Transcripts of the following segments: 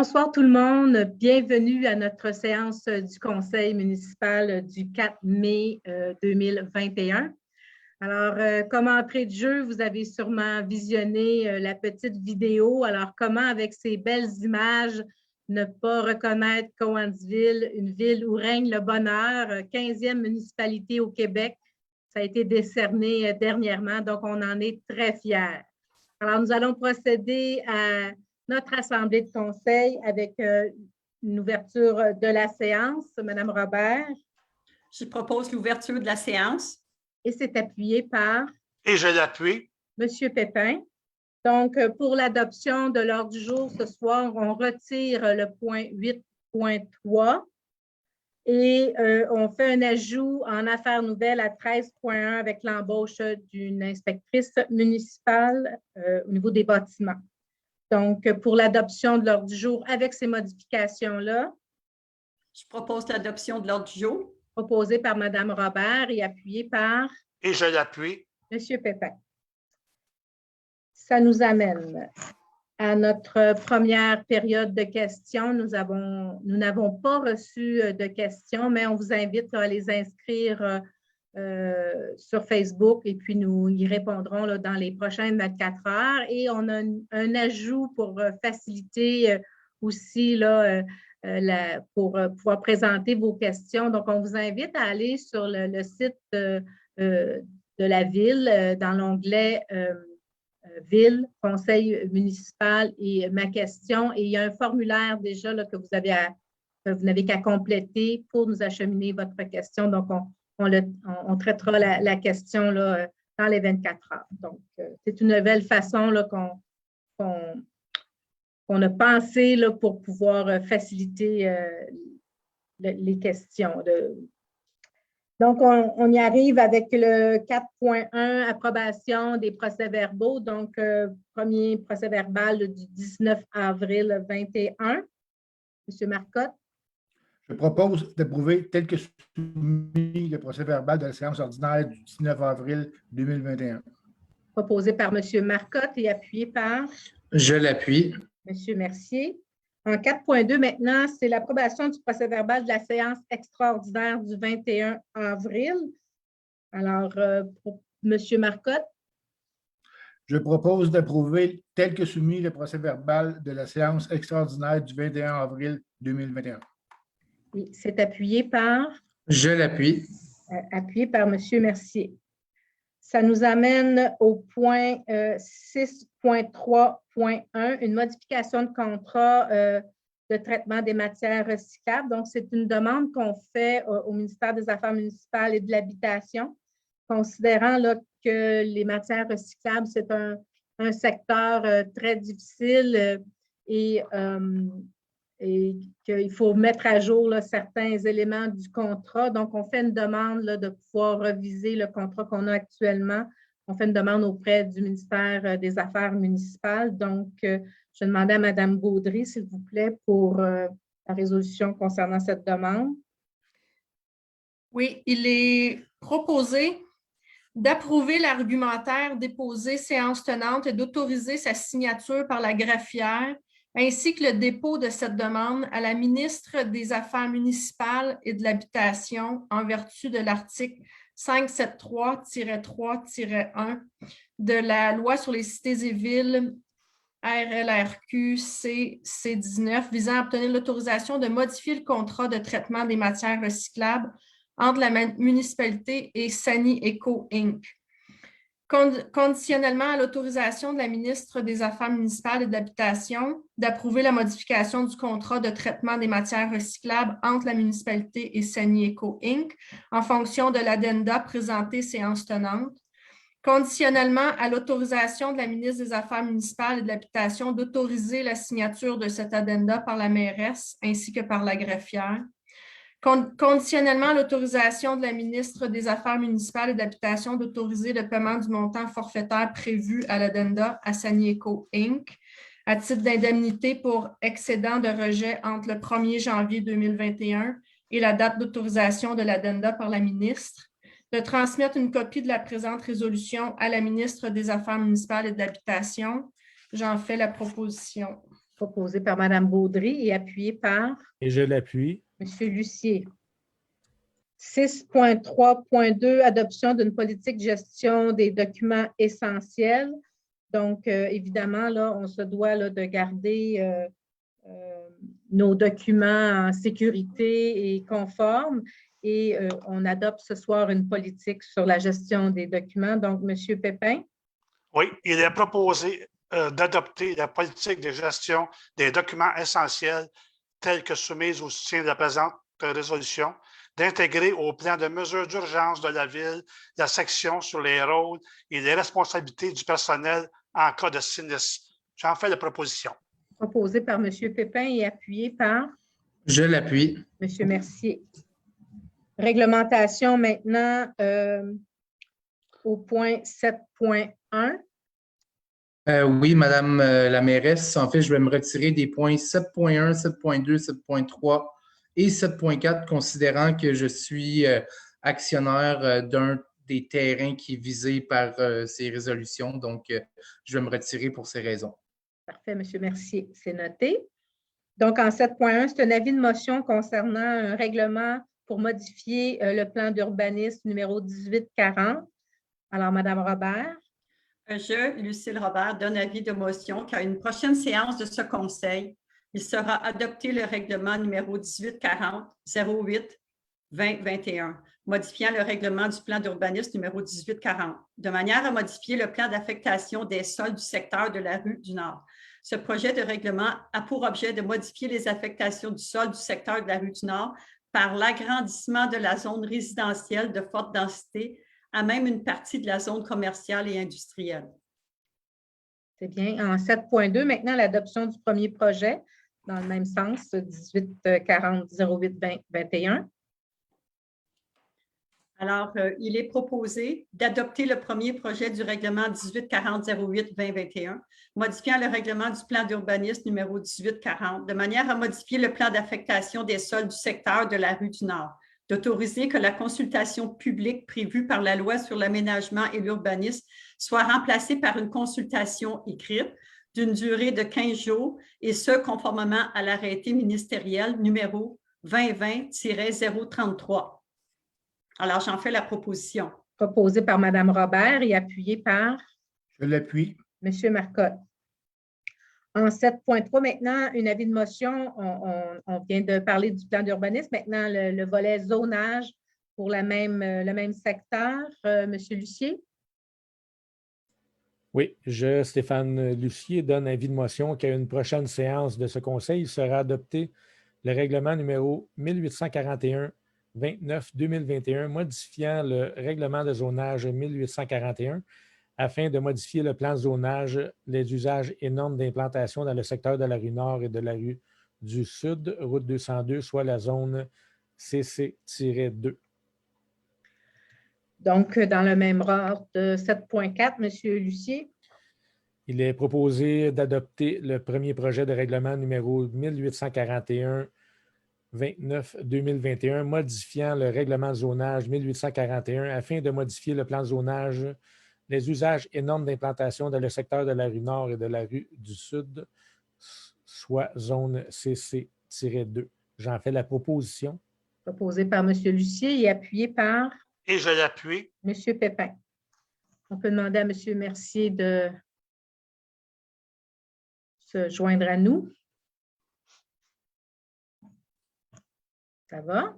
Bonsoir tout le monde, bienvenue à notre séance du Conseil municipal du 4 mai 2021. Alors, comme entrée de jeu, vous avez sûrement visionné la petite vidéo. Alors, comment avec ces belles images ne pas reconnaître Cowansville, une ville où règne le bonheur, 15e municipalité au Québec. Ça a été décerné dernièrement, donc on en est très fiers. Alors, nous allons procéder à notre assemblée de conseil avec une ouverture de la séance. Madame Robert. Je propose l'ouverture de la séance. Et c'est appuyé par? Et je l'appuie. Monsieur Pépin. Donc, pour l'adoption de l'ordre du jour ce soir, on retire le point 8.3 et on fait un ajout en affaires nouvelles à 13.1 avec l'embauche d'une inspectrice municipale au niveau des bâtiments. Donc, pour l'adoption de l'ordre du jour avec ces modifications-là. Je propose l'adoption de l'ordre du jour. Proposé par Mme Robert et appuyé par? Et je l'appuie. Monsieur Pépin. Ça nous amène à notre première période de questions. Nous n'avons pas reçu de questions, mais on vous invite à les inscrire sur Facebook et puis nous y répondrons là, dans les prochaines 24 heures. Et on a un ajout pour faciliter aussi là, pour pouvoir présenter vos questions. Donc, on vous invite à aller sur le site de la Ville dans l'onglet Ville, Conseil municipal et ma question. Et il y a un formulaire déjà là, que vous n'avez qu'à compléter pour nous acheminer votre question. Donc, on traitera la question là, dans les 24 heures. Donc, c'est une nouvelle façon là, qu'on a pensé là, pour pouvoir faciliter les questions. Donc, on y arrive avec le 4.1, approbation des procès-verbaux. Donc, premier procès-verbal du 19 avril 2021. Monsieur Marcotte. Je propose d'approuver tel que soumis le procès-verbal de la séance ordinaire du 19 avril 2021. Proposé par Monsieur Marcotte et appuyé par? Je l'appuie. Monsieur Mercier. En 4.2, maintenant, c'est l'approbation du procès-verbal de la séance extraordinaire du 21 avril. Alors, pour M. Marcotte. Je propose d'approuver tel que soumis le procès-verbal de la séance extraordinaire du 21 avril 2021. C'est appuyé par? Je l'appuie. Appuyé par M. Mercier. Ça nous amène au point 6.3.1, une modification de contrat de traitement des matières recyclables. Donc, c'est une demande qu'on fait au ministère des Affaires municipales et de l'Habitation, considérant là, que les matières recyclables, c'est un secteur très difficile et qu'il faut mettre à jour là, certains éléments du contrat. Donc, on fait une demande là, de pouvoir reviser le contrat qu'on a actuellement. On fait une demande auprès du ministère des Affaires municipales. Donc, je demandais à Mme Gaudry, s'il vous plaît, pour la résolution concernant cette demande. Oui, il est proposé d'approuver l'argumentaire déposé séance tenante et d'autoriser sa signature par la greffière ainsi que le dépôt de cette demande à la ministre des Affaires municipales et de l'Habitation en vertu de l'article 573-3-1 de la Loi sur les cités et villes RLRQ C19 visant à obtenir l'autorisation de modifier le contrat de traitement des matières recyclables entre la municipalité et Sani Eco Inc. Conditionnellement à l'autorisation de la ministre des Affaires municipales et de l'Habitation d'approuver la modification du contrat de traitement des matières recyclables entre la municipalité et Sani Eco Inc. en fonction de l'addenda présenté séance tenante. Conditionnellement à l'autorisation de la ministre des Affaires municipales et de l'Habitation d'autoriser la signature de cet addenda par la mairesse ainsi que par la greffière. Conditionnellement à l'autorisation de la ministre des Affaires municipales et de l'Habitation d'autoriser le paiement du montant forfaitaire prévu à l'addenda à Sani Eco Inc. à titre d'indemnité pour excédent de rejet entre le 1er janvier 2021 et la date d'autorisation de l'addenda par la ministre, de transmettre une copie de la présente résolution à la ministre des Affaires municipales et de l'Habitation. J'en fais la proposition. Proposé par Mme Baudry et appuyé par Et je l'appuie. M. Lucier. 6.3.2, adoption d'une politique de gestion des documents essentiels. Donc, évidemment, là, on se doit là, de garder nos documents en sécurité et conformes. Et on adopte ce soir une politique sur la gestion des documents. Donc, M. Pépin. Oui, il est proposé d'adopter la politique de gestion des documents essentiels telle que soumise au soutien de la présente résolution, d'intégrer au plan de mesures d'urgence de la Ville la section sur les rôles et les responsabilités du personnel en cas de sinistre. J'en fais la proposition. Proposé par M. Pépin et appuyé par Je l'appuie. M. Mercier. Réglementation maintenant au point 7.1. Oui, Madame la mairesse, en fait, je vais me retirer des points 7.1, 7.2, 7.3 et 7.4, considérant que je suis actionnaire d'un des terrains qui est visé par ces résolutions. Donc, je vais me retirer pour ces raisons. Parfait, M. Mercier, c'est noté. Donc, en 7.1, c'est un avis de motion concernant un règlement pour modifier le plan d'urbanisme numéro 1840. Alors, Mme Robert. Je, Lucille Robert, donne avis de motion qu'à une prochaine séance de ce Conseil, il sera adopté le règlement numéro 1840-08-2021, modifiant le règlement du plan d'urbanisme numéro 1840, de manière à modifier le plan d'affectation des sols du secteur de la rue du Nord. Ce projet de règlement a pour objet de modifier les affectations du sol du secteur de la rue du Nord par l'agrandissement de la zone résidentielle de forte densité à même une partie de la zone commerciale et industrielle. C'est bien. En 7.2, maintenant, l'adoption du premier projet, dans le même sens, 1840-08-2021. Alors, il est proposé d'adopter le premier projet du règlement 1840-08-2021, modifiant le règlement du plan d'urbanisme numéro 1840, de manière à modifier le plan d'affectation des sols du secteur de la rue du Nord, d'autoriser que la consultation publique prévue par la loi sur l'aménagement et l'urbanisme soit remplacée par une consultation écrite d'une durée de 15 jours, et ce, conformément à l'arrêté ministériel numéro 2020-033. Alors, j'en fais la proposition. Proposé par Mme Robert et appuyé par Je l'appuie. M. Marcotte. En 7.3, maintenant, un avis de motion. On vient de parler du plan d'urbanisme. Maintenant, le volet zonage pour le même secteur. M. Lucier. Oui, je, Stéphane Lucier, donne avis de motion qu'à une prochaine séance de ce Conseil, il sera adopté le règlement numéro 1841-29-2021, modifiant le règlement de zonage 1841 afin de modifier le plan de zonage, les usages et normes d'implantation dans le secteur de la rue Nord et de la rue du Sud, route 202, soit la zone CC-2. Donc, dans le même ordre de 7.4, M. Lucier. Il est proposé d'adopter le premier projet de règlement numéro 1841-29-2021, modifiant le règlement de zonage 1841 afin de modifier le plan de zonage, les usages et normes d'implantation dans le secteur de la rue Nord et de la rue du Sud, soit zone CC-2. J'en fais la proposition. Proposé par M. Lucier et appuyé par Et je l'appuie. M. Pépin. On peut demander à M. Mercier de se joindre à nous. Ça va?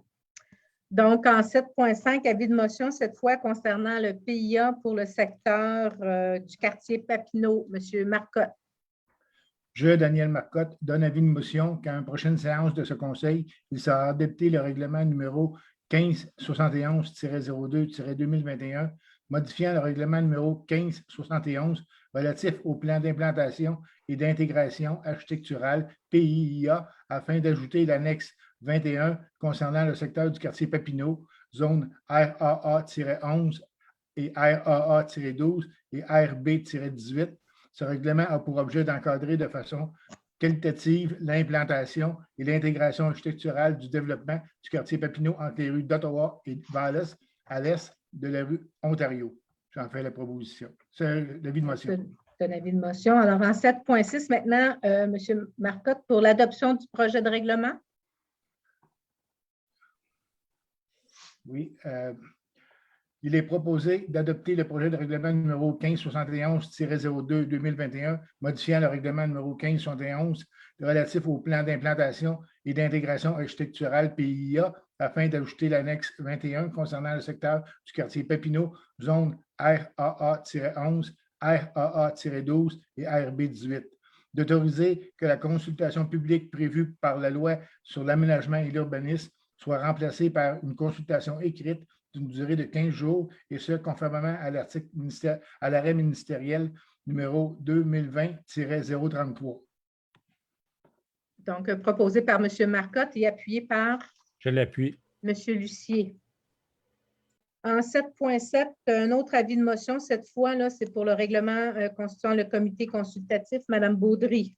Donc, en 7.5, avis de motion, cette fois concernant le PIA pour le secteur du quartier Papineau. M. Marcotte. Je, Daniel Marcotte, donne avis de motion qu'à une prochaine séance de ce Conseil, il sera adopté le règlement numéro 1571-02-2021, modifiant le règlement numéro 1571 relatif au plan d'implantation et d'intégration architecturale PIIA afin d'ajouter l'annexe 21 concernant le secteur du quartier Papineau, zone RAA-11 et RAA-12 et RB-18. Ce règlement a pour objet d'encadrer de façon qualitative l'implantation et l'intégration architecturale du développement du quartier Papineau entre les rues d'Ottawa et Wallace à l'est de la rue Ontario. J'en fais la proposition. C'est l'avis de motion. C'est un avis de motion. Alors, en 7.6, maintenant, M. Marcotte, pour l'adoption du projet de règlement. Oui. Il est proposé d'adopter le projet de règlement numéro 1571-02-2021, modifiant le règlement numéro 1571 relatif au plan d'implantation et d'intégration architecturale PIA afin d'ajouter l'annexe 21 concernant le secteur du quartier Papineau, zone RAA-11, RAA-12 et RB18. D'autoriser que la consultation publique prévue par la loi sur l'aménagement et l'urbanisme soit remplacée par une consultation écrite d'une durée de 15 jours, et ce, conformément à l'arrêt ministériel numéro 2020-033. Donc, proposé par M. Marcotte et appuyé par? Je l'appuie. M. Lucier. En 7.7, un autre avis de motion. Cette fois, là, c'est pour le règlement constituant le comité consultatif. Mme Baudry.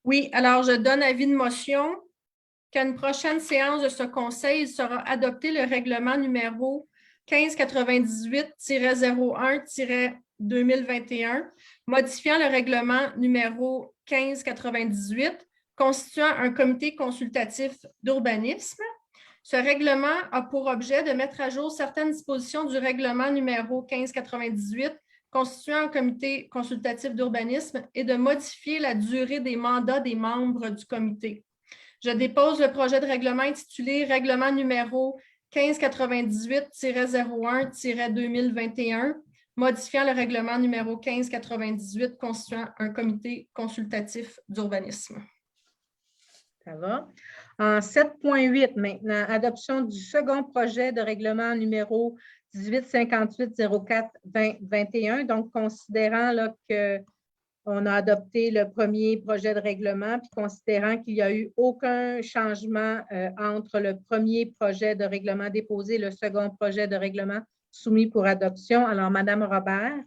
Oui, alors je donne avis de motion qu'à une prochaine séance de ce conseil, il sera adopté le règlement numéro 1598-01-2021, modifiant le règlement numéro 1598, constituant un comité consultatif d'urbanisme. Ce règlement a pour objet de mettre à jour certaines dispositions du règlement numéro 1598, constituant un comité consultatif d'urbanisme, et de modifier la durée des mandats des membres du comité. Je dépose le projet de règlement intitulé « Règlement numéro 1598-01-2021 », modifiant le règlement numéro 1598 constituant un comité consultatif d'urbanisme. Ça va. En 7.8 maintenant, adoption du second projet de règlement numéro 1858-04-2021. Donc, considérant là, qu'on a adopté le premier projet de règlement, puis considérant qu'il n'y a eu aucun changement entre le premier projet de règlement déposé et le second projet de règlement soumis pour adoption. Alors, Mme Robert.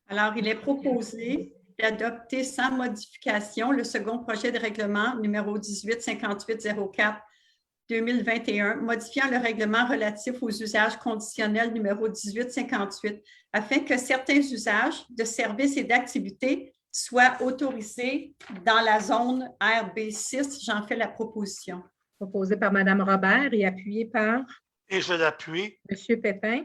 Alors, il est proposé d'adopter sans modification le second projet de règlement numéro 1858-04-2021, modifiant le règlement relatif aux usages conditionnels numéro 1858, afin que certains usages de services et d'activités soient autorisés dans la zone RB6. J'en fais la proposition. Proposé par Mme Robert et appuyé par? Et je l'appuie. M. Pépin.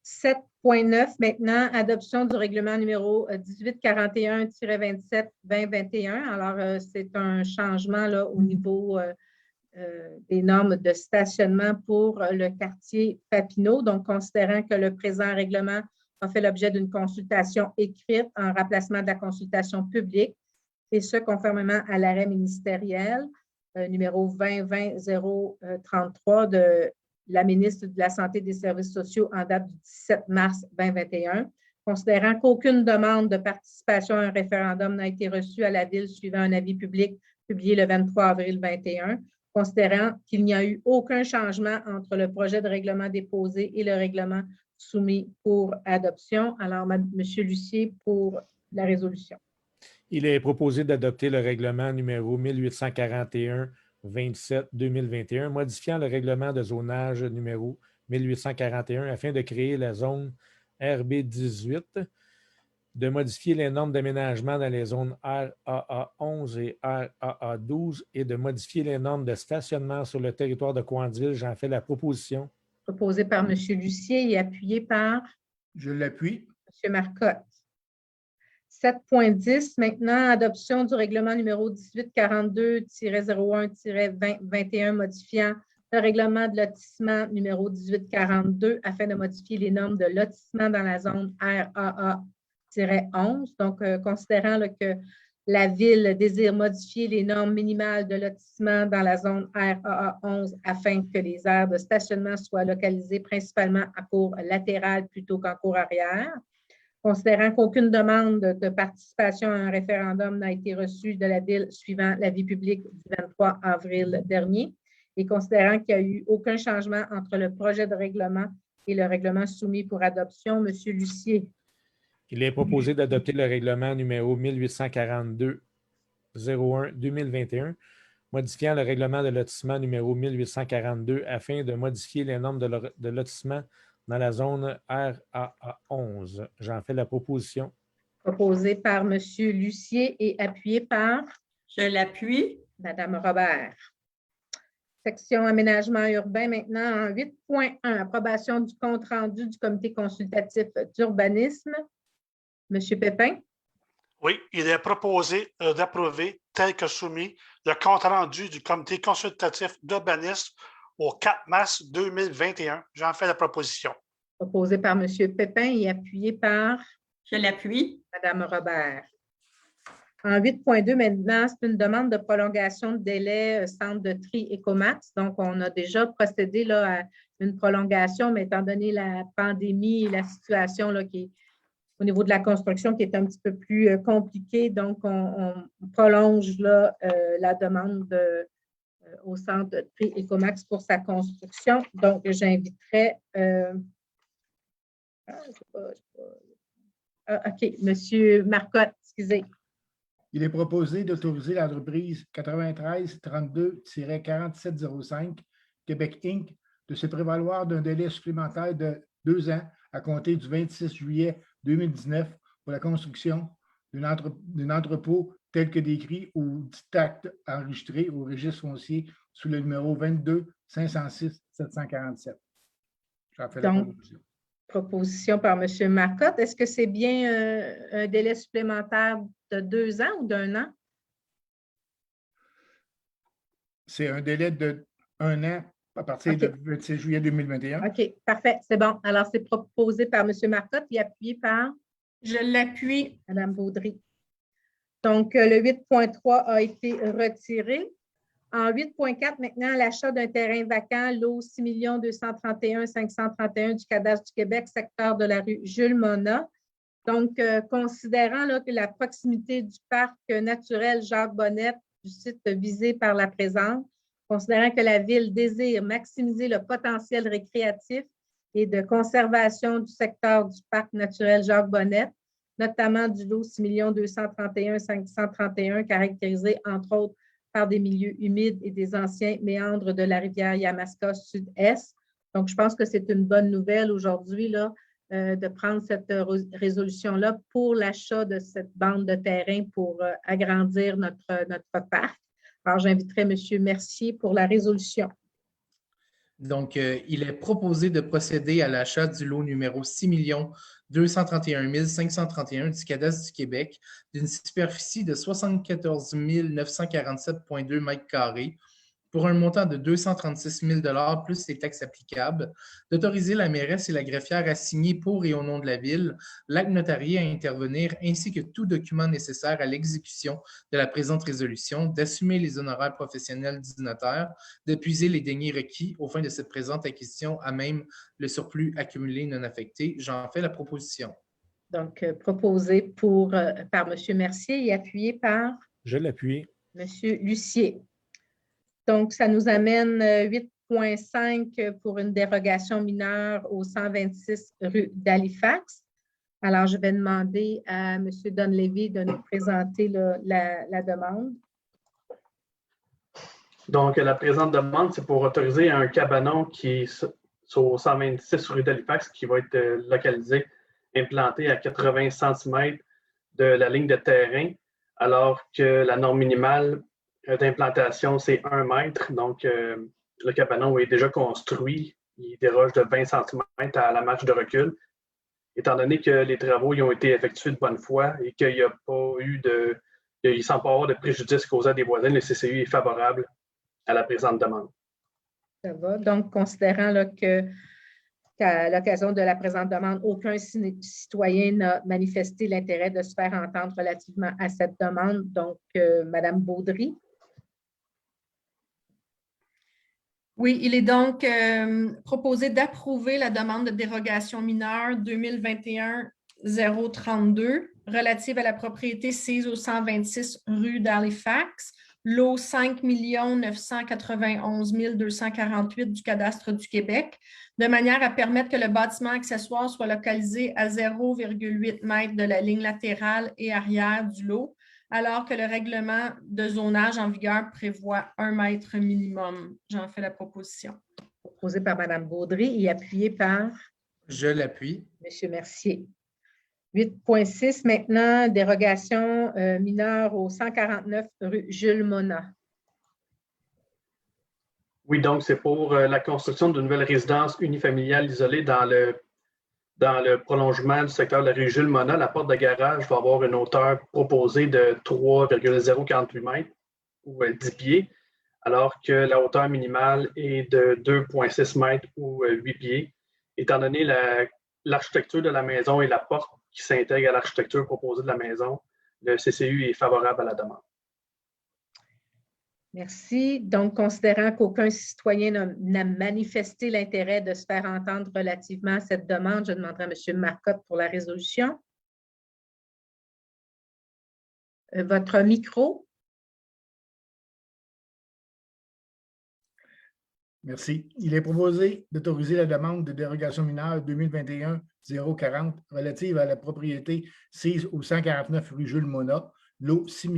7.9 maintenant, adoption du règlement numéro 1841-27-2021. Alors, c'est un changement là, au niveau des normes de stationnement pour le quartier Papineau. Donc, considérant que le présent règlement a fait l'objet d'une consultation écrite en remplacement de la consultation publique, et ce, conformément à l'arrêt ministériel numéro 2020-033 de la ministre de la Santé et des Services sociaux en date du 17 mars 2021, considérant qu'aucune demande de participation à un référendum n'a été reçue à la Ville suivant un avis public publié le 23 avril 2021, considérant qu'il n'y a eu aucun changement entre le projet de règlement déposé et le règlement soumis pour adoption. Alors, M. Lucier, pour la résolution. Il est proposé d'adopter le règlement numéro 1841-27-2021, modifiant le règlement de zonage numéro 1841 afin de créer la zone RB18, de modifier les normes d'aménagement dans les zones RAA11 et RAA12 et de modifier les normes de stationnement sur le territoire de Coandeville. J'en fais la proposition. Proposé par M. Lucier et appuyé par? Je l'appuie. M. Marcotte. 7.10, maintenant, adoption du règlement numéro 1842-01-2021 modifiant le règlement de lotissement numéro 1842 afin de modifier les normes de lotissement dans la zone RAA-11. Donc, considérant là, que la Ville désire modifier les normes minimales de lotissement dans la zone RAA-11 afin que les aires de stationnement soient localisées principalement à cour latérale plutôt qu'en cour arrière. Considérant qu'aucune demande de participation à un référendum n'a été reçue de la Ville suivant l'avis public du 23 avril dernier, et considérant qu'il n'y a eu aucun changement entre le projet de règlement et le règlement soumis pour adoption, M. Lucier. Il est proposé d'adopter le règlement numéro 1842-01-2021, modifiant le règlement de lotissement numéro 1842 afin de modifier les normes de lotissement dans la zone RAA11. J'en fais la proposition. Proposé par M. Lucier et appuyé par Je l'appuie. Mme Robert. Section aménagement urbain maintenant en 8.1, approbation du compte-rendu du comité consultatif d'urbanisme. M. Pépin. Oui, il est proposé d'approuver, tel que soumis, le compte-rendu du comité consultatif d'urbanisme au 4 mars 2021. J'en fais la proposition. Proposé par M. Pépin et appuyé par Je l'appuie. Mme Robert. En 8.2, maintenant, c'est une demande de prolongation de délai centre de tri Ecomax. Donc, on a déjà procédé là, à une prolongation, mais étant donné la pandémie et la situation là, qui est au niveau de la construction qui est un petit peu plus compliquée, donc on prolonge là, la demande au centre de tri Ecomax pour sa construction. Donc, j'inviterais OK, M. Marcotte, excusez. Il est proposé d'autoriser l'entreprise 9332-4705 Québec Inc. de se prévaloir d'un délai supplémentaire de 2 ans à compter du 26 juillet 2019 pour la construction d'un entrepôt tel que décrit ou acte enregistré au registre foncier sous le numéro 22 506 747. J'en fais la proposition. Proposition par M. Marcotte. Est-ce que c'est bien un délai supplémentaire de 2 ans ou d'1 an? C'est un délai de 1 an à partir du 26 juillet 2021. OK, parfait, c'est bon. Alors, c'est proposé par M. Marcotte et appuyé par? Je l'appuie. Mme Baudry. Donc, le 8.3 a été retiré. En 8.4, maintenant, l'achat d'un terrain vacant, lot 6 231 531 du cadastre du Québec, secteur de la rue Jules-Mona. Donc, considérant là, que la proximité du parc naturel Jacques-Bonnet, du site visé par la présente, considérant que la Ville désire maximiser le potentiel récréatif et de conservation du secteur du parc naturel Jacques-Bonnet, notamment du lot 6 231 531, caractérisé entre autres par des milieux humides et des anciens méandres de la rivière Yamaska sud-est. Donc, je pense que c'est une bonne nouvelle aujourd'hui là, de prendre cette résolution-là pour l'achat de cette bande de terrain pour agrandir notre parc. Alors, j'inviterai M. Mercier pour la résolution. Donc, il est proposé de procéder à l'achat du lot numéro 6 231 531 du cadastre du Québec d'une superficie de 74 947,2 m² pour un montant de 236 000 $ plus les taxes applicables, d'autoriser la mairesse et la greffière à signer pour et au nom de la Ville l'acte notarié à intervenir ainsi que tout document nécessaire à l'exécution de la présente résolution, d'assumer les honoraires professionnels du notaire, d'épuiser les deniers requis aux fins de cette présente acquisition à même le surplus accumulé non affecté. J'en fais la proposition. Donc, proposé par M. Mercier et appuyé par? Je l'appuie. M. Lucier. Donc, ça nous amène 8.5 pour une dérogation mineure au 126 rue d'Halifax. Alors, je vais demander à M. Donlevy de nous présenter la demande. Donc, la présente demande, c'est pour autoriser un cabanon qui est au 126 rue d'Halifax, qui va être localisé, implanté à 80 cm de la ligne de terrain, alors que la norme minimale d'implantation, c'est 1 mètre. Donc, le cabanon est déjà construit. Il déroge de 20 cm à la marge de recul. Étant donné que les travaux y ont été effectués de bonne foi et qu'il n'y a pas eu il ne semble pas avoir de préjudice causé à des voisins, le CCU est favorable à la présente demande. Ça va. Donc, considérant là, qu'à l'occasion de la présente demande, aucun citoyen n'a manifesté l'intérêt de se faire entendre relativement à cette demande. Donc, Mme Baudry. Oui, il est donc proposé d'approuver la demande de dérogation mineure 2021-032 relative à la propriété sise au 126 rue d'Halifax, lot 5 991 248 du cadastre du Québec, de manière à permettre que le bâtiment accessoire soit localisé à 0,8 m de la ligne latérale et arrière du lot, alors que le règlement de zonage en vigueur prévoit 1 mètre minimum. J'en fais la proposition. Proposé par Mme Baudry et appuyé par? Je l'appuie. M. Mercier. 8.6, maintenant, dérogation mineure au 149 rue Jules Monnat. Oui, donc c'est pour la construction d'une nouvelle résidence unifamiliale isolée dans le prolongement du secteur de la rue Jules Monnat. La porte de garage va avoir une hauteur proposée de 3,048 mètres ou 10 pieds, alors que la hauteur minimale est de 2,6 mètres ou 8 pieds. Étant donné l'architecture de la maison et la porte qui s'intègre à l'architecture proposée de la maison, le CCU est favorable à la demande. Merci. Donc, considérant qu'aucun citoyen n'a manifesté l'intérêt de se faire entendre relativement à cette demande, je demanderai à M. Marcotte pour la résolution. Votre micro. Merci. Il est proposé d'autoriser la demande de dérogation mineure 2021-040 relative à la propriété sise au 149 rue Jules Monnat, lot 6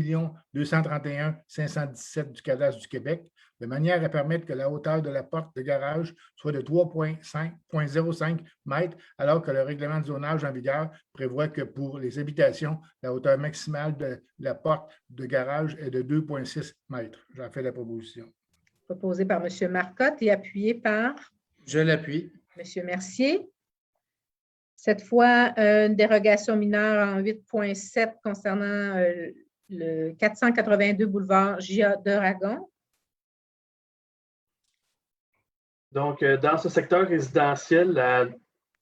231 517 du cadastre du Québec, de manière à permettre que la hauteur de la porte de garage soit de 3,05 mètres, alors que le règlement de zonage en vigueur prévoit que pour les habitations, la hauteur maximale de la porte de garage est de 2,6 mètres. J'en fais la proposition. Proposé par M. Marcotte et appuyé par? Je l'appuie. M. Mercier. Cette fois, une dérogation mineure en 8.7 concernant le 482 boulevard J.A. d'Aragon. Donc, dans ce secteur résidentiel, la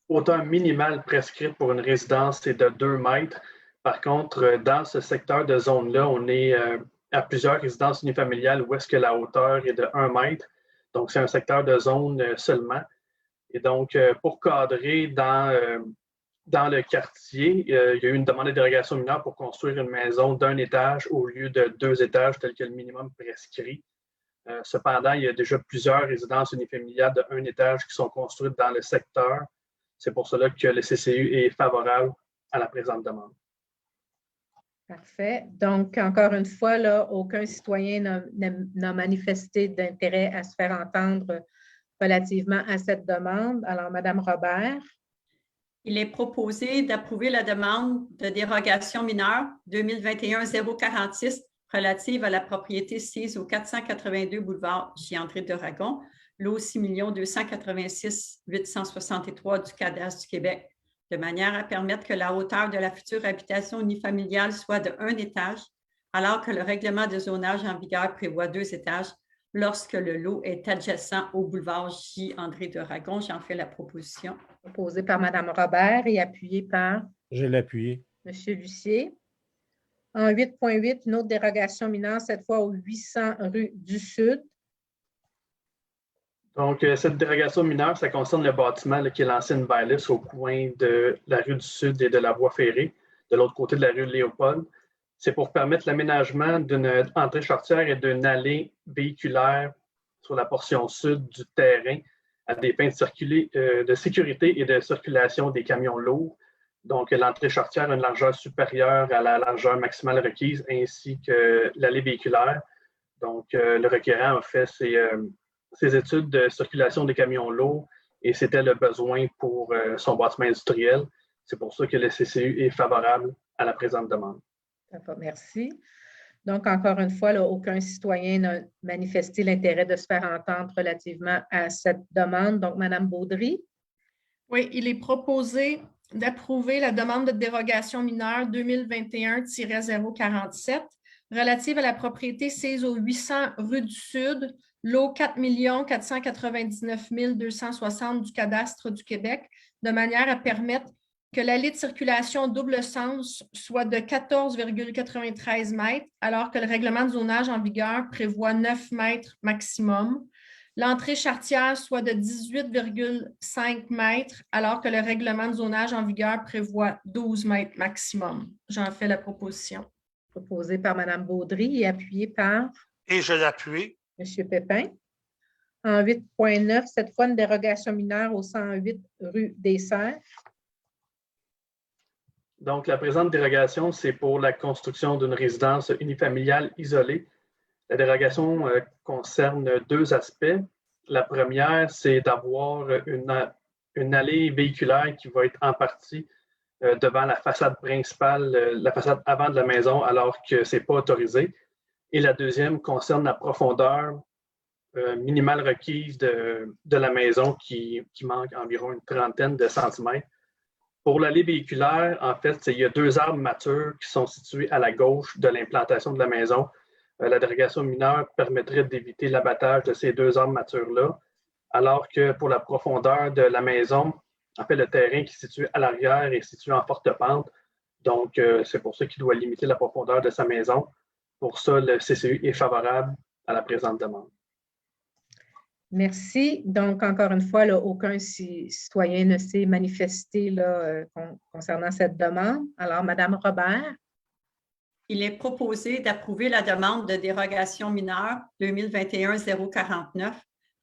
hauteur minimale prescrite pour une résidence est de 2 mètres. Par contre, dans ce secteur de zone-là, on est à plusieurs résidences unifamiliales où est-ce que la hauteur est de 1 mètre. Donc, c'est un secteur de zone seulement. Et donc, pour cadrer dans le quartier, il y a eu une demande de dérogation mineure pour construire une maison d'1 étage au lieu de 2 étages, tel que le minimum prescrit. Cependant, il y a déjà plusieurs résidences unifamiliales de 1 étage qui sont construites dans le secteur. C'est pour cela que le CCU est favorable à la présente demande. Parfait. Donc, encore une fois, là, aucun citoyen n'a manifesté d'intérêt à se faire entendre relativement à cette demande. Alors, Mme Robert. Il est proposé d'approuver la demande de dérogation mineure 2021-046 relative à la propriété sise au 482 boulevard J-André d'Aragon, lot 6 286 863 du cadastre du Québec, de manière à permettre que la hauteur de la future habitation unifamiliale soit de 1 étage, alors que le règlement de zonage en vigueur prévoit 2 étages lorsque le lot est adjacent au boulevard J-André d'Aragon. J'en fais la proposition. Proposé par Mme Robert et appuyé par? Je l'appuie. M. Lucier. En 8.8, une autre dérogation mineure, cette fois au 800 rue du Sud. Donc, cette dérogation mineure, ça concerne le bâtiment qui est l'ancienne Baillis au coin de la rue du Sud et de la voie ferrée, de l'autre côté de la rue Léopold. C'est pour permettre l'aménagement d'une entrée charretière et d'une allée véhiculaire sur la portion sud du terrain à des fins de sécurité et de circulation des camions lourds. Donc, l'entrée charretière a une largeur supérieure à la largeur maximale requise ainsi que l'allée véhiculaire. Donc, le requérant a fait ses études de circulation des camions lourds et c'était le besoin pour son bâtiment industriel. C'est pour ça que le CCU est favorable à la présente demande. Merci. Donc, encore une fois, là, aucun citoyen n'a manifesté l'intérêt de se faire entendre relativement à cette demande. Donc, Mme Baudry. Oui, il est proposé d'approuver la demande de dérogation mineure 2021-047 relative à la propriété sise au 800 rue du Sud, lot 4 499 260 du cadastre du Québec, de manière à permettre que l'allée de circulation double sens soit de 14,93 mètres, alors que le règlement de zonage en vigueur prévoit 9 mètres maximum. L'entrée charretière soit de 18,5 mètres, alors que le règlement de zonage en vigueur prévoit 12 mètres maximum. J'en fais la proposition. Proposé par Mme Baudry et appuyé par? Et je l'appuie. M. Pépin. En 8.9, cette fois, une dérogation mineure au 108 rue des Serres. Donc, la présente dérogation, c'est pour la construction d'une résidence unifamiliale isolée. La dérogation concerne 2 aspects. La première, c'est d'avoir une une allée véhiculaire qui va être en partie devant la façade principale, la façade avant de la maison, alors que ce n'est pas autorisé. Et la deuxième concerne la profondeur minimale requise de la maison qui manque environ une trentaine de centimètres. Pour l'allée véhiculaire, en fait, il y a 2 arbres matures qui sont situés à la gauche de l'implantation de la maison. La dérogation mineure permettrait d'éviter l'abattage de ces 2 arbres matures-là, alors que pour la profondeur de la maison, en fait, le terrain qui est situé à l'arrière est situé en forte pente. Donc, c'est pour ça qu'il doit limiter la profondeur de sa maison. Pour ça, le CCU est favorable à la présente demande. Merci. Donc, encore une fois, là, aucun citoyen ne s'est manifesté là, concernant cette demande. Alors, Mme Robert. Il est proposé d'approuver la demande de dérogation mineure 2021-049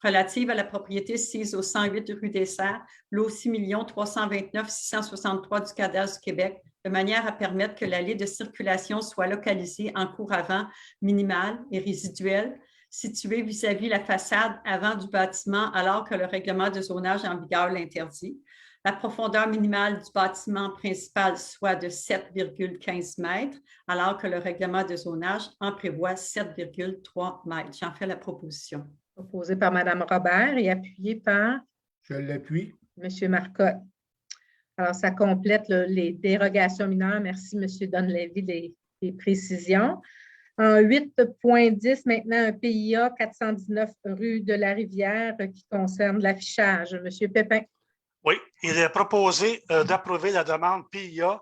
relative à la propriété sise au 108 rue des Serres, lot 6 329 663 du cadastre du Québec, de manière à permettre que l'allée de circulation soit localisée en cour avant minimale et résiduelle, située vis-à-vis la façade avant du bâtiment, alors que le règlement de zonage en vigueur l'interdit. La profondeur minimale du bâtiment principal soit de 7,15 mètres, alors que le règlement de zonage en prévoit 7,3 mètres. J'en fais la proposition. Proposé par Mme Robert et appuyé par? Je l'appuie. M. Marcotte. Alors, ça complète là, les dérogations mineures. Merci, M. Donlevy, des précisions. En 8.10, maintenant, un PIA 419 rue de la Rivière qui concerne l'affichage. M. Pépin. Oui, il est proposé d'approuver la demande PIA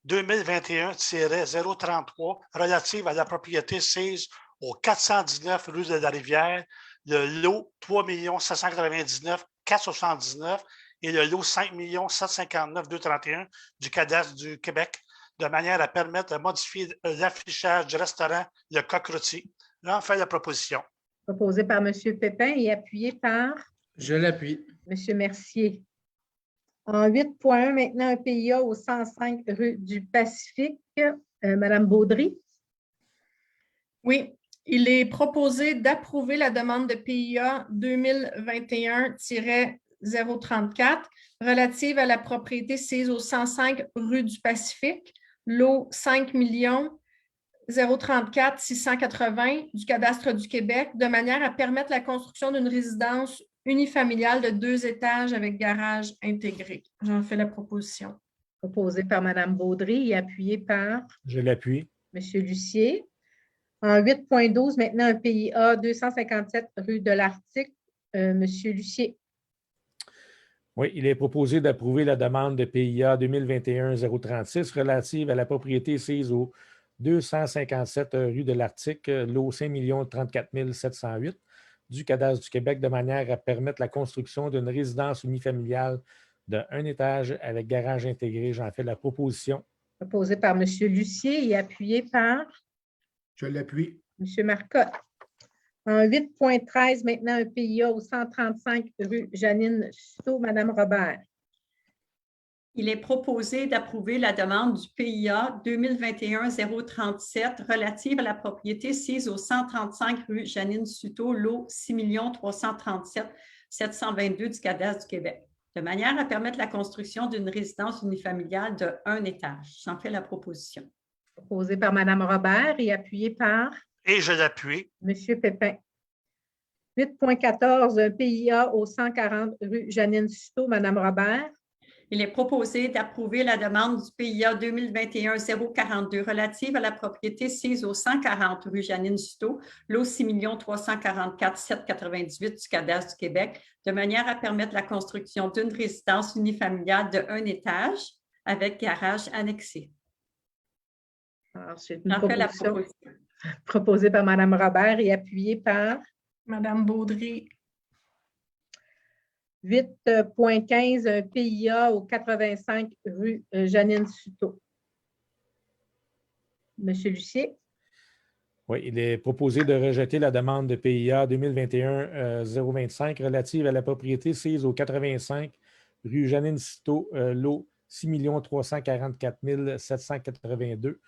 2021-033 relative à la propriété sise au 419 rue de la Rivière, le lot 3 799 479 et le lot 5 759 231 du cadastre du Québec, de manière à permettre de modifier l'affichage du restaurant Le Coq-Rôti. J'en fais la proposition. Proposé par M. Pépin et appuyé par? Je l'appuie. M. Mercier. En 8.1, maintenant, un PIA au 105 rue du Pacifique. Mme Baudry. Oui, il est proposé d'approuver la demande de PIA 2021-034 relative à la propriété sise au 105 rue du Pacifique, lot 5 034 680 du cadastre du Québec, de manière à permettre la construction d'une résidence unifamiliale de 2 étages avec garage intégré. J'en fais la proposition. Proposé par Mme Baudry et appuyé par? Je l'appuie. M. Lucier. En 8.12, maintenant, un PIA 257 rue de l'Arctique. M. Lucier. Oui, il est proposé d'approuver la demande de PIA 2021-036 relative à la propriété sise au 257 rue de l'Arctique, lot 5 034 708 du cadastre du Québec, de manière à permettre la construction d'une résidence unifamiliale de 1 étage avec garage intégré. J'en fais la proposition. Proposé par M. Lucier et appuyé par? Je l'appuie. M. Marcotte. En 8.13, maintenant, un PIA au 135 rue Janine Suto. Mme Robert. Il est proposé d'approuver la demande du PIA 2021-037 relative à la propriété sise au 135 rue Janine Suto, lot 6 337 722 du cadastre du Québec, de manière à permettre la construction d'une résidence unifamiliale de 1 étage. J'en fais la proposition. Proposé par Mme Robert et appuyé par? Et je l'appuie. M. Pépin. 8.14, un PIA au 140 rue Janine Suto. Mme Robert. Il est proposé d'approuver la demande du PIA 2021-042 relative à la propriété sise au 140 rue Janine Suto, lot 6 344 798 du cadastre du Québec, de manière à permettre la construction d'une résidence unifamiliale de 1 étage avec garage annexé. Alors, c'est une proposition proposée par Mme Robert et appuyée par? Mme Baudry. 8.15, un PIA au 85 rue Janine Suto. M. Lucier. Oui, il est proposé de rejeter la demande de PIA 2021-025 relative à la propriété sise au 85 rue Janine Suto, lot 6 344 782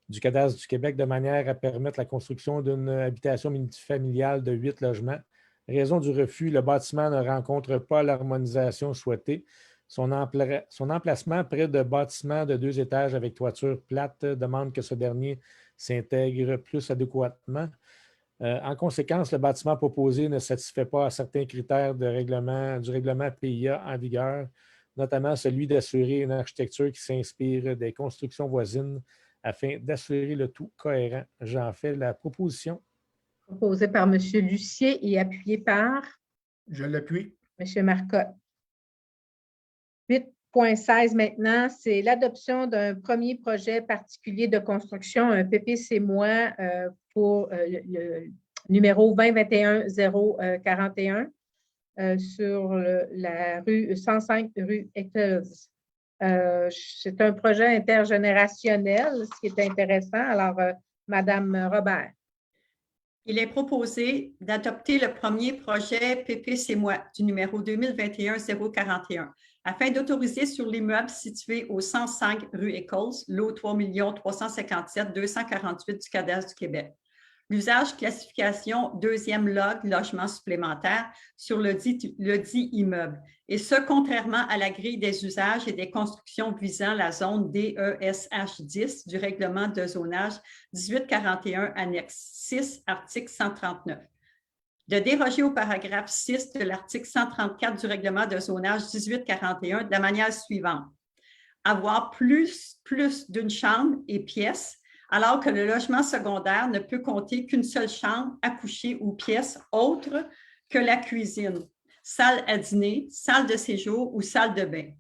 du cadastre du Québec, de manière à permettre la construction d'une habitation multifamiliale de 8 logements Raison du refus, le bâtiment ne rencontre pas l'harmonisation souhaitée. Son emplacement près de bâtiments de 2 étages avec toiture plate demande que ce dernier s'intègre plus adéquatement. En conséquence, le bâtiment proposé ne satisfait pas à certains critères du règlement PIA en vigueur, notamment celui d'assurer une architecture qui s'inspire des constructions voisines afin d'assurer le tout cohérent. J'en fais la proposition. Proposé par M. Lucier et appuyé par Je l'appuie. M. Marcotte. 8.16 maintenant, c'est l'adoption d'un premier projet particulier de construction, un PPC-moi pour le numéro 2021-041 sur la rue 105 rue Eccles. C'est un projet intergénérationnel, ce qui est intéressant. Alors, Madame Robert. Il est proposé d'adopter le premier projet PPC-moi du numéro 2021-041 afin d'autoriser sur l'immeuble situé au 105 rue Eccles, lot 3 357 248 du cadastre du Québec. L'usage classification deuxième log logement supplémentaire sur le dit immeuble, et ce, contrairement à la grille des usages et des constructions visant la zone DESH10 du règlement de zonage 1841 annexe 6, article 139. De déroger au paragraphe 6 de l'article 134 du règlement de zonage 1841 de la manière suivante. Avoir plus d'une chambre et pièce, alors que le logement secondaire ne peut compter qu'une seule chambre à coucher ou pièce autre que la cuisine, salle à dîner, salle de séjour ou salle de bain.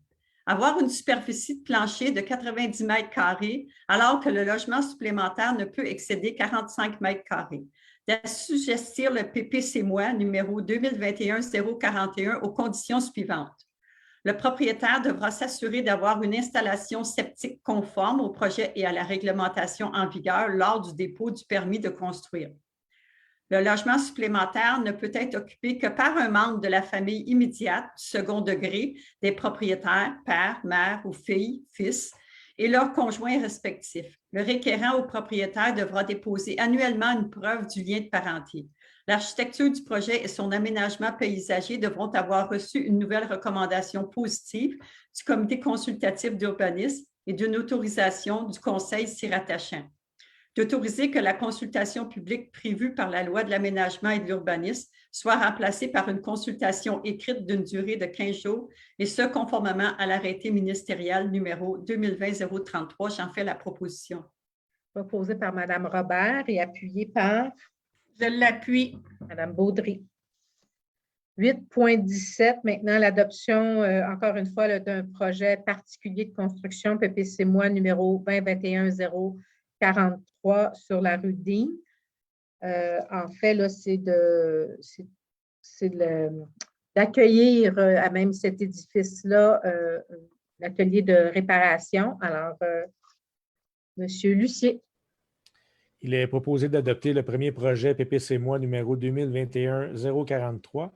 Avoir une superficie de plancher de 90 mètres carrés, alors que le logement supplémentaire ne peut excéder 45 mètres carrés. D'assujettir le PPC-moi numéro 2021-041 aux conditions suivantes. Le propriétaire devra s'assurer d'avoir une installation septique conforme au projet et à la réglementation en vigueur lors du dépôt du permis de construire. Le logement supplémentaire ne peut être occupé que par un membre de la famille immédiate, second degré, des propriétaires, père, mère ou fille, fils, et leurs conjoints respectifs. Le requérant ou propriétaire devra déposer annuellement une preuve du lien de parenté. L'architecture du projet et son aménagement paysager devront avoir reçu une nouvelle recommandation positive du comité consultatif d'urbanisme et d'une autorisation du conseil s'y rattachant. D'autoriser que la consultation publique prévue par la loi de l'aménagement et de l'urbanisme soit remplacée par une consultation écrite d'une durée de 15 jours, et ce, conformément à l'arrêté ministériel numéro 2020-033. J'en fais la proposition. Proposé par Mme Robert et appuyé par Je l'appuie. Mme Baudry. 8.17, maintenant, l'adoption, encore une fois, d'un projet particulier de construction PPC-moi numéro 2021-043 sur la rue Dean. En fait, là, c'est d'accueillir à même cet édifice-là l'atelier de réparation. Alors, M. Lucier. Il est proposé d'adopter le premier projet PPC-moi numéro 2021-043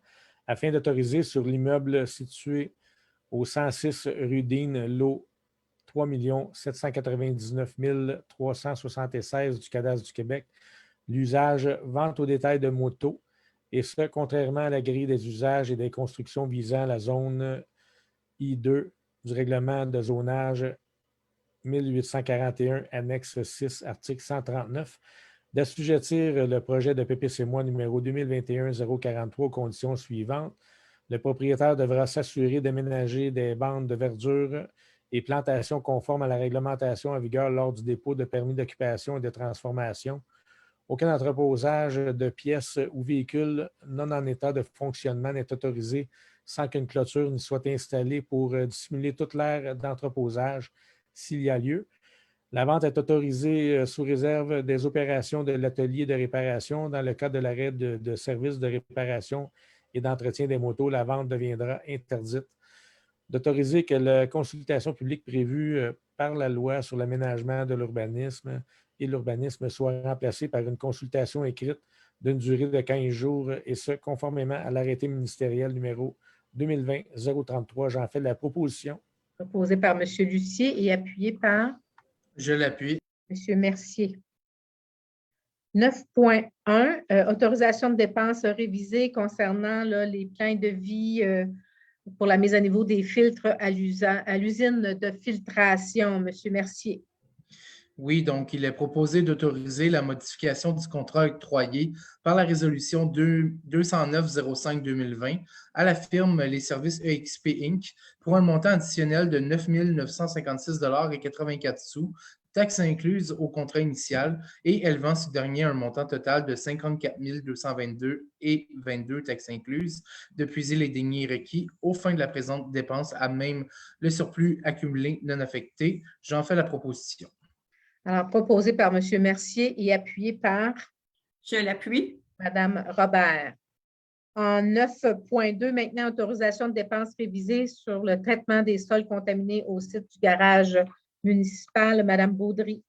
afin d'autoriser sur l'immeuble situé au 106 rue Dean, lot 3 799 376 du cadastre du Québec, l'usage vente au détail de motos, et ce, contrairement à la grille des usages et des constructions visant la zone I2 du règlement de zonage 1841, annexe 6, article 139, d'assujettir le projet de PPC-moi numéro 2021-043 aux conditions suivantes. Le propriétaire devra s'assurer d'aménager des bandes de verdure et plantations conformes à la réglementation en vigueur lors du dépôt de permis d'occupation et de transformation. Aucun entreposage de pièces ou véhicules non en état de fonctionnement n'est autorisé sans qu'une clôture n'y soit installée pour dissimuler toute l'aire d'entreposage s'il y a lieu. La vente est autorisée sous réserve des opérations de l'atelier de réparation. Dans le cas de l'arrêt de services de réparation et d'entretien des motos, la vente deviendra interdite. D'autoriser que la consultation publique prévue par la loi sur l'aménagement de l'urbanisme et l'urbanisme soit remplacée par une consultation écrite d'une durée de 15 jours, et ce, conformément à l'arrêté ministériel numéro 2020-033. J'en fais la proposition. Proposé par M. Lucier et appuyé par Je l'appuie. M. Mercier. 9.1, autorisation de dépenses révisées concernant là, les plans de vie pour la mise à niveau des filtres à l'usine de filtration. Monsieur Mercier. Oui, donc il est proposé d'autoriser la modification du contrat octroyé par la résolution 209-05-2020 à la firme Les Services EXP Inc. pour un montant additionnel de 9 956,84 $, taxes incluses au contrat initial et élevant ce dernier un montant total de 54 222,22 taxes incluses, de puiser les deniers requis aux fins de la présente dépense à même le surplus accumulé non affecté. J'en fais la proposition. Alors, proposé par M. Mercier et appuyé par? Je l'appuie. Mme Robert. En 9.2, maintenant, autorisation de dépenses révisées sur le traitement des sols contaminés au site du garage municipal. Mme Baudry.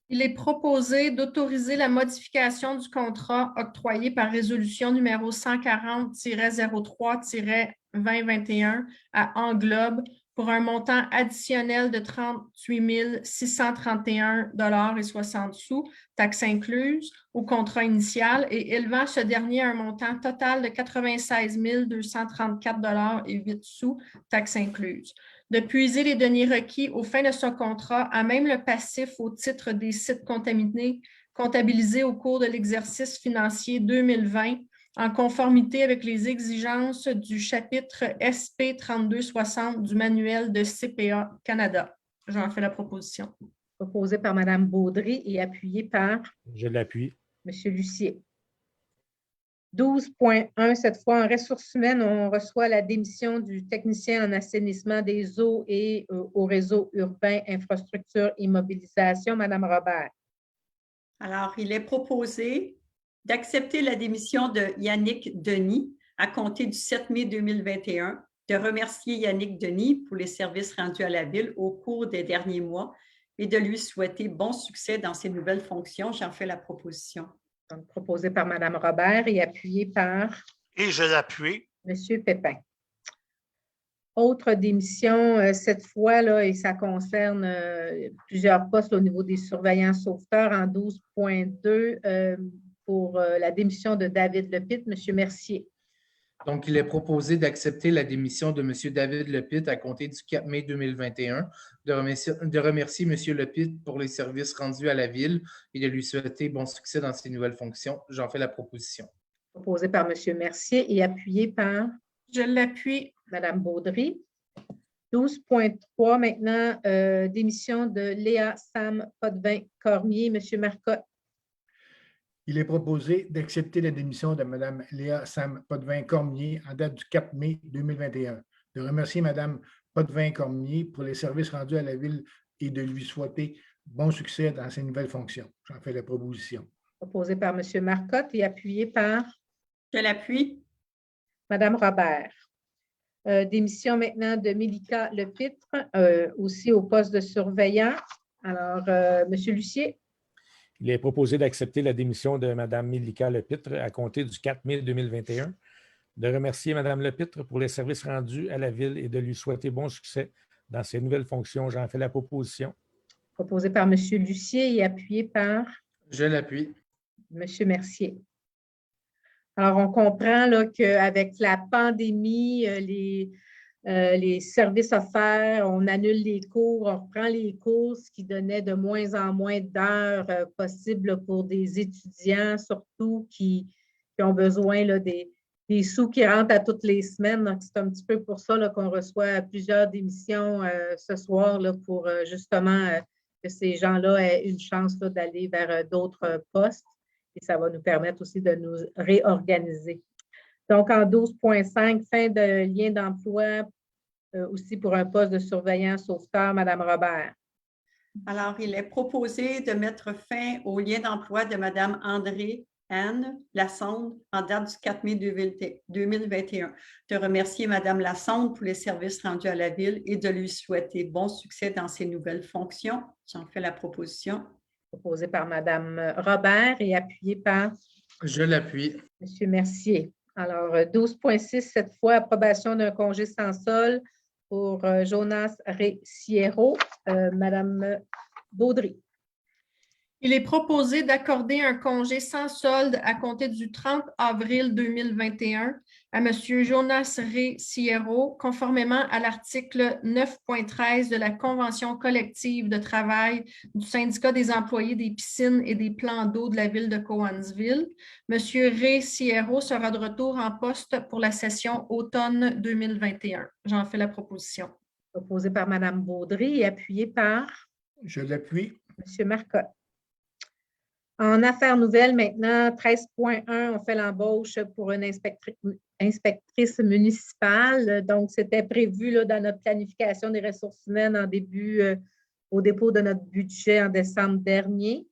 Il est proposé d'autoriser la modification du contrat octroyé par résolution numéro 140-03-2021 à Englobe pour un montant additionnel de 38 631,60 $, taxes incluses, au contrat initial et élevant ce dernier à un montant total de 96 234,08 $, taxes incluses. De puiser les deniers requis aux fins de ce contrat à même le passif au titre des sites contaminés comptabilisés au cours de l'exercice financier 2020 en conformité avec les exigences du chapitre SP 3260 du manuel de CPA Canada. J'en fais la proposition. Proposé par Mme Baudry et appuyé par? Je l'appuie. M. Lucier. 12.1, cette fois, en ressources humaines, on reçoit la démission du technicien en assainissement des eaux et au réseau urbain, infrastructure, immobilisation. Mme Robert. Alors, il est proposé d'accepter la démission de Yannick Denis à compter du 7 mai 2021, de remercier Yannick Denis pour les services rendus à la Ville au cours des derniers mois et de lui souhaiter bon succès dans ses nouvelles fonctions. J'en fais la proposition. Donc, proposé par Mme Robert et appuyé par? Et je l'appuie. M. Pépin. Autre démission, cette fois, là, et ça concerne plusieurs postes au niveau des surveillants sauveteurs en 12.2 pour la démission de David Lepitte. M. Mercier. Donc, il est proposé d'accepter la démission de M. David Lepitte à compter du 4 mai 2021, de remercier M. Lepitte pour les services rendus à la Ville et de lui souhaiter bon succès dans ses nouvelles fonctions. J'en fais la proposition. Proposé par M. Mercier et appuyé par? Je l'appuie. Mme Baudry. 12.3, maintenant, démission de Léa Sam Potvin-Cormier. M. Marcotte. Il est proposé d'accepter la démission de Mme Léa Sam Potvin-Cormier en date du 4 mai 2021, de remercier Mme Potvin-Cormier pour les services rendus à la Ville et de lui souhaiter bon succès dans ses nouvelles fonctions. J'en fais la proposition. Proposé par M. Marcotte et appuyé par? Je l'appuie. Mme Robert. Démission maintenant de Mélika Lepitre, aussi au poste de surveillant. Alors, M. Lucier. Il est proposé d'accepter la démission de Mme Mélika Lepitre à compter du 4 mai 2021, de remercier Mme Lepitre pour les services rendus à la Ville et de lui souhaiter bon succès dans ses nouvelles fonctions. J'en fais la proposition. Proposé par M. Lucier et appuyé par? Je l'appuie. M. Mercier. Alors, on comprend qu'avec la pandémie, les services offerts, on annule les cours, on reprend les cours, ce qui donnait de moins en moins d'heures possibles pour des étudiants, surtout qui ont besoin là, des sous qui rentrent à toutes les semaines. Donc, c'est un petit peu pour ça qu'on reçoit plusieurs démissions ce soir là, pour justement que ces gens-là aient une chance là, d'aller vers d'autres postes. Et ça va nous permettre aussi de nous réorganiser. Donc, en 12.5, fin de lien d'emploi aussi pour un poste de surveillant sauveteur, Mme Robert. Alors, il est proposé de mettre fin au lien d'emploi de Mme André-Anne Lassonde en date du 4 mai 2021, de remercier Mme Lassonde pour les services rendus à la Ville et de lui souhaiter bon succès dans ses nouvelles fonctions. J'en fais la proposition. Proposé par Mme Robert et appuyé par? Je l'appuie. M. Mercier. Alors, 12.6, cette fois, approbation d'un congé sans solde pour Jonas Reciero. Mme Baudry. Il est proposé d'accorder un congé sans solde à compter du 30 avril 2021 à M. Jonas Ré Sierro, conformément à l'article 9.13 de la Convention collective de travail du syndicat des employés des piscines et des plans d'eau de la ville de Cowansville. M. Ré Sierro sera de retour en poste pour la session automne 2021. J'en fais la proposition. Proposé par Mme Baudry et appuyé par Je l'appuie. M. Marcotte. En affaires nouvelles, maintenant, 13.1, on fait l'embauche pour une inspectrice municipale. Donc, c'était prévu là, dans notre planification des ressources humaines au dépôt de notre budget en décembre dernier.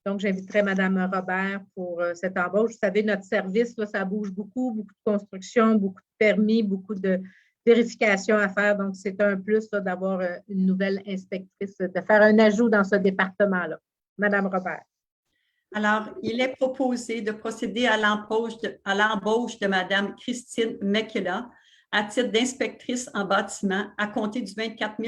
Donc, j'inviterai Mme Robert pour cette embauche. Vous savez, notre service, là, ça bouge beaucoup de construction, beaucoup de permis, beaucoup de vérifications à faire. Donc, c'est un plus là, d'avoir une nouvelle inspectrice, de faire un ajout dans ce département-là. Mme Robert. Alors, il est proposé de procéder à l'embauche de Mme Christine Mekela à titre d'inspectrice en bâtiment à compter du 24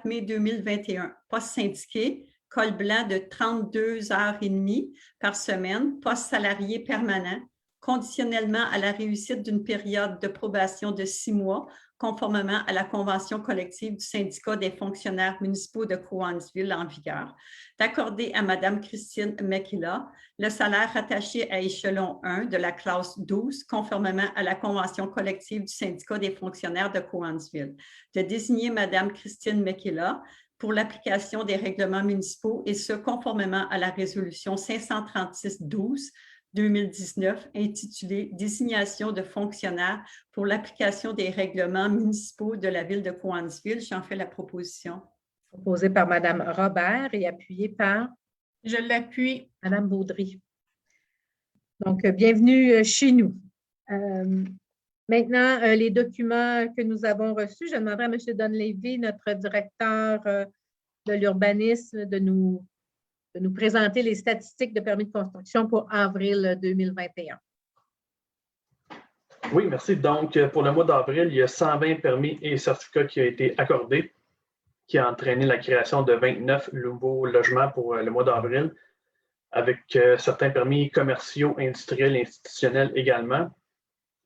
mai 2021. Poste syndiqué, col blanc de 32h30 par semaine, poste salarié permanent, conditionnellement à la réussite d'une période de probation de 6 mois, conformément à la convention collective du syndicat des fonctionnaires municipaux de Cowansville en vigueur, d'accorder à Mme Christine Mekela le salaire rattaché à échelon 1 de la classe 12, conformément à la convention collective du syndicat des fonctionnaires de Cowansville, de désigner Mme Christine Mekela pour l'application des règlements municipaux et ce, conformément à la résolution 536-12 2019 intitulée « Désignation de fonctionnaires pour l'application des règlements municipaux de la ville de Cowansville ». J'en fais la proposition. Proposé par Mme Robert et appuyé par? Je l'appuie. Mme Baudry. Donc, bienvenue chez nous. Maintenant, les documents que nous avons reçus, je demanderai à M. Dunleavy, notre directeur de l'urbanisme, de nous présenter les statistiques de permis de construction pour avril 2021. Oui, merci. Donc, pour le mois d'avril, il y a 120 permis et certificats qui ont été accordés, qui a entraîné la création de 29 nouveaux logements pour le mois d'avril, avec certains permis commerciaux, industriels et institutionnels également.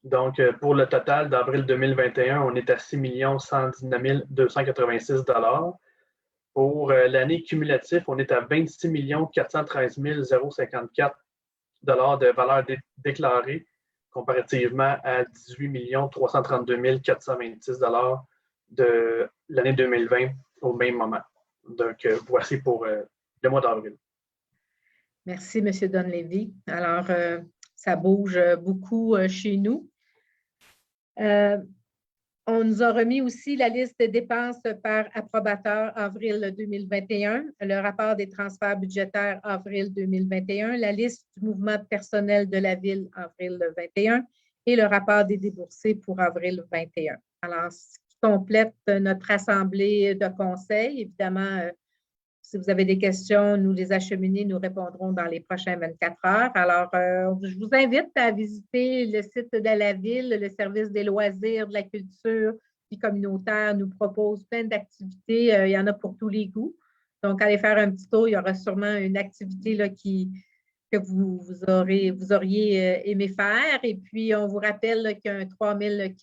Donc, pour le total d'avril 2021, on est à 6 119 286 $. Pour l'année cumulative, on est à 26 413 054 $ de valeur déclarée, comparativement à 18 332 426 $ de l'année 2020 au même moment. Donc, voici pour le mois d'avril. Merci, M. Dunleavy. Alors, ça bouge beaucoup chez nous. On nous a remis aussi la liste des dépenses par approbateur avril 2021, le rapport des transferts budgétaires avril 2021, la liste du mouvement de personnel de la ville avril 2021 et le rapport des déboursés pour avril 2021. Alors, ce qui complète notre assemblée de conseil. Évidemment, si vous avez des questions, nous les acheminés, nous répondrons dans les prochaines 24 heures. Alors, je vous invite à visiter le site de la ville, le service des loisirs, de la culture, vie communautaire nous propose plein d'activités. Il y en a pour tous les goûts. Donc, allez faire un petit tour. Il y aura sûrement une activité là, que vous auriez aimé faire. Et puis, on vous rappelle là, qu'il y a un 3000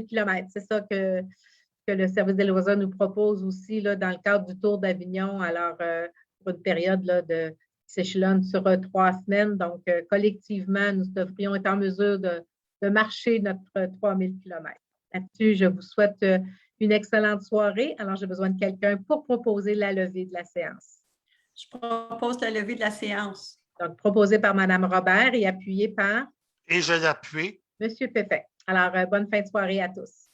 km. C'est ça que le service des loisirs nous propose aussi là, dans le cadre du Tour d'Avignon, alors pour une période là, qui s'échelonne sur 3 semaines. Donc, collectivement, nous devrions être en mesure de marcher notre 3000 km. Là-dessus, je vous souhaite une excellente soirée. Alors, j'ai besoin de quelqu'un pour proposer la levée de la séance. Je propose la levée de la séance. Donc, proposé par Mme Robert et appuyé par? Et je l'appuie. M. Pépin. Alors, bonne fin de soirée à tous.